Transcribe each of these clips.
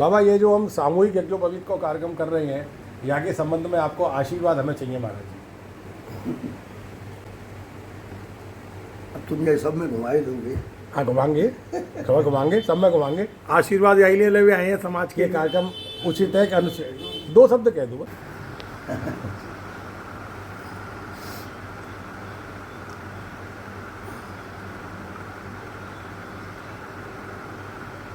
बाबा ये जो हम सामूहिक यज्ञोपवीत को कार्यक्रम कर रहे हैं, यहाँ के संबंध में आपको आशीर्वाद हमें चाहिए महाराज जी। अब तुम ये सब में घुमाए दोगे। हाँ घुमाएंगे, खबर घुमाएंगे, सब में घुमाएंगे। आशीर्वाद यही ले ले आए हैं समाज के। ये कार्यक्रम उचित है कि अनुचित? 2 शब्द कह दूँगा।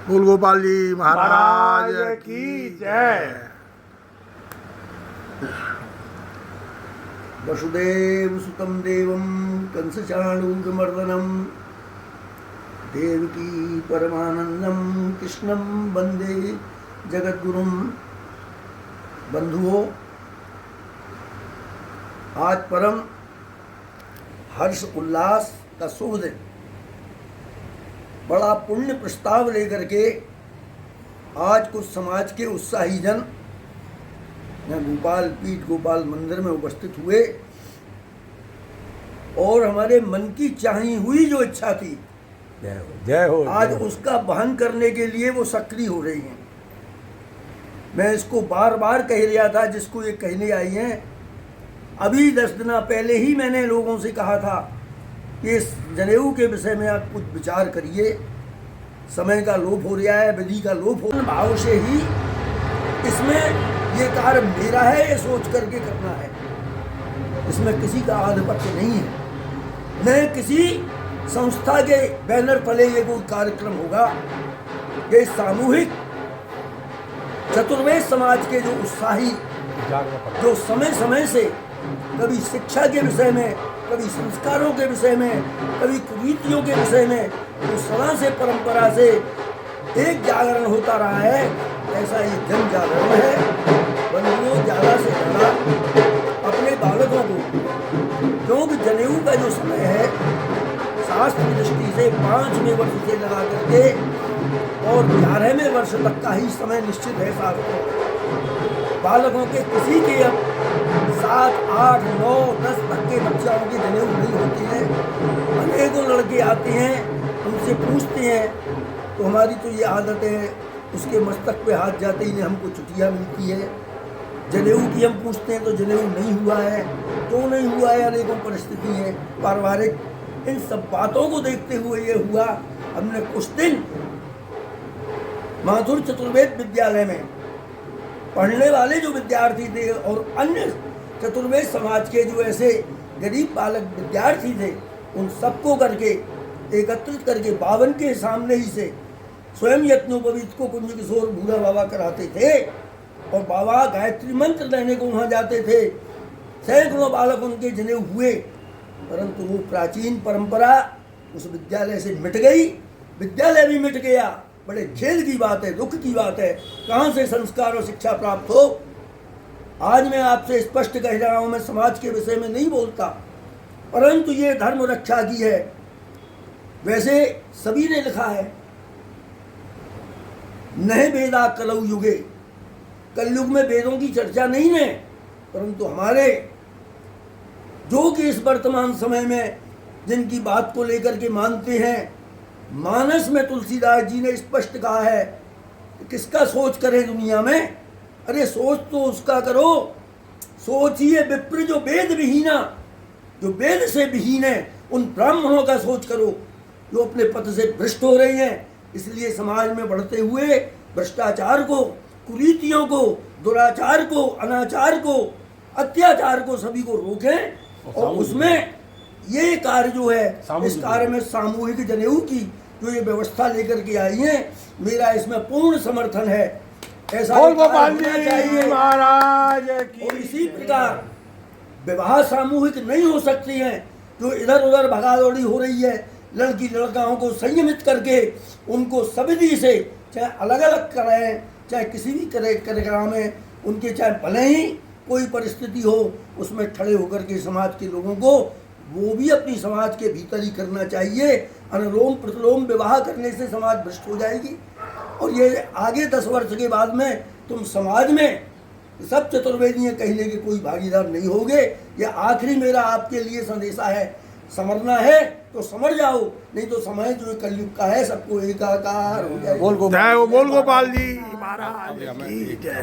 बोल गोपाल जी महाराज की जय। वसुदेव सुतम देवम कंसचाणूरमर्दनम देवकी परमानंदम कृष्णम वंदे जगद्गुरुम। बंधुओं, आज परम हर्ष उल्लास का शुभ दिन, बड़ा पुण्य प्रस्ताव लेकर के आज कुछ समाज के उत्साही जन यहाँ गोपाल पीठ गोपाल मंदिर में उपस्थित हुए और हमारे मन की चाही हुई जो इच्छा थी, जय हो जय हो। आज उसका वहन करने के लिए वो सक्रिय हो रही हैं। मैं इसको बार बार कह रहा था, जिसको ये कहने आई हैं। अभी 10 दिन पहले ही मैंने लोगों से कहा था कि इस जनेऊ के विषय में आप कुछ विचार करिए। समय का लोप हो रहा है, विधि का लोप हो, भाव से ही इसमें ये कार्य मेरा है, ये सोच करके करना है। इसमें किसी का आधिपत्य नहीं है, न किसी संस्था के बैनर तले ये कोई कार्यक्रम होगा। ये सामूहिक चतुर्वेद समाज के जो उत्साही, जो समय समय से कभी शिक्षा के विषय में, कभी संस्कारों के विषय में, कभी कुरीतियों के विषय में, तो सदा से परंपरा से एक जागरण होता रहा है, ऐसा ये जन जागरण है। बंधुओं, ज़्यादा से ज़्यादा अपने बालकों को, क्योंकि जनेऊ का जो समय है शास्त्र की दृष्टि से 5वें वर्ष से लगा करके और 11वें वर्ष तक का ही समय निश्चित है। बालकों के किसी के अब 7, 8, 9, 10 तक के बच्चों की जनेऊ नहीं होती है। अनेकों लड़के आते हैं, उनसे पूछते हैं, तो हमारी तो ये आदत है, उसके मस्तक पे हाथ जाते ही हमको छुट्टियाँ मिलती है। जनेऊ की हम पूछते हैं तो जनेऊ नहीं हुआ है, क्यों नहीं हुआ है, अनेकों परिस्थिति है पारिवारिक। इन सब बातों को देखते हुए ये हुआ, हमने कुछ दिन माथुर चतुर्वेद विद्यालय में पढ़ने वाले जो विद्यार्थी थे और अन्य चतुर्वेद समाज के जो ऐसे गरीब बालक विद्यार्थी थे, उन सबको करके एकत्रित करके 52 के सामने ही से स्वयं यज्ञोपवीत को कुंज किशोर भूरा बाबा कराते थे और बाबा गायत्री मंत्र लेने को वहाँ जाते थे। सैकड़ों बालक उनके जनेऊ हुए, परंतु वो प्राचीन परंपरा उस विद्यालय से मिट गई। विद्यालय भी मिट गया, बड़े खेद की बात है, दुख की बात है। कहाँ से संस्कार और शिक्षा प्राप्त हो। आज मैं आपसे स्पष्ट कह रहा हूँ, मैं समाज के विषय में नहीं बोलता, परंतु ये धर्म रक्षा की है। वैसे सभी ने लिखा है, नए वेदा कलौ युगे, कलयुग में वेदों की चर्चा नहीं है, परंतु हमारे जो कि इस वर्तमान समय में जिनकी बात को लेकर के मानते हैं, मानस में तुलसीदास जी ने स्पष्ट कहा है कि किसका सोच करें दुनिया में। अरे सोच तो उसका करो, सोचिए विप्र जो वेद विहीना, जो वेद से विहीन है, उन ब्राह्मणों का सोच करो जो अपने पद से भ्रष्ट हो रहे हैं। इसलिए समाज में बढ़ते हुए भ्रष्टाचार को, कुरीतियों को, दुराचार को, अनाचार को, अत्याचार को सभी को रोकें और उसमें ये कार्य जो है, इस कार्य में सामूहिक जनेऊ की जो ये व्यवस्था लेकर के आई है, मेरा इसमें पूर्ण समर्थन है। ऐसा गोपाल जी महाराज की। और इसी प्रकार विवाह सामूहिक नहीं हो सकती हैं, जो इधर उधर भगादौड़ी हो रही है। लड़की लड़काओं को संयमित करके उनको सविधि से चाहे अलग अलग कराएं, चाहे किसी भी कार्यक्रम में उनके, चाहे भले ही कोई परिस्थिति हो, उसमें खड़े होकर के समाज के लोगों को वो भी अपनी समाज के भीतर ही करना चाहिए। अनुलोम प्रतिलोम विवाह करने से समाज भ्रष्ट हो जाएगी और ये आगे 10 वर्ष के बाद में तुम समाज में सब चतुर्वेदियाँ कहने के कोई भागीदार नहीं होगे। यह आखिरी मेरा आपके लिए संदेशा है। समरना है तो समझ जाओ, नहीं तो समय जो कलयुग का है सबको एकाकार हो जाएगा। बोल जय हो बोल गोपाल जी महाराज की जय।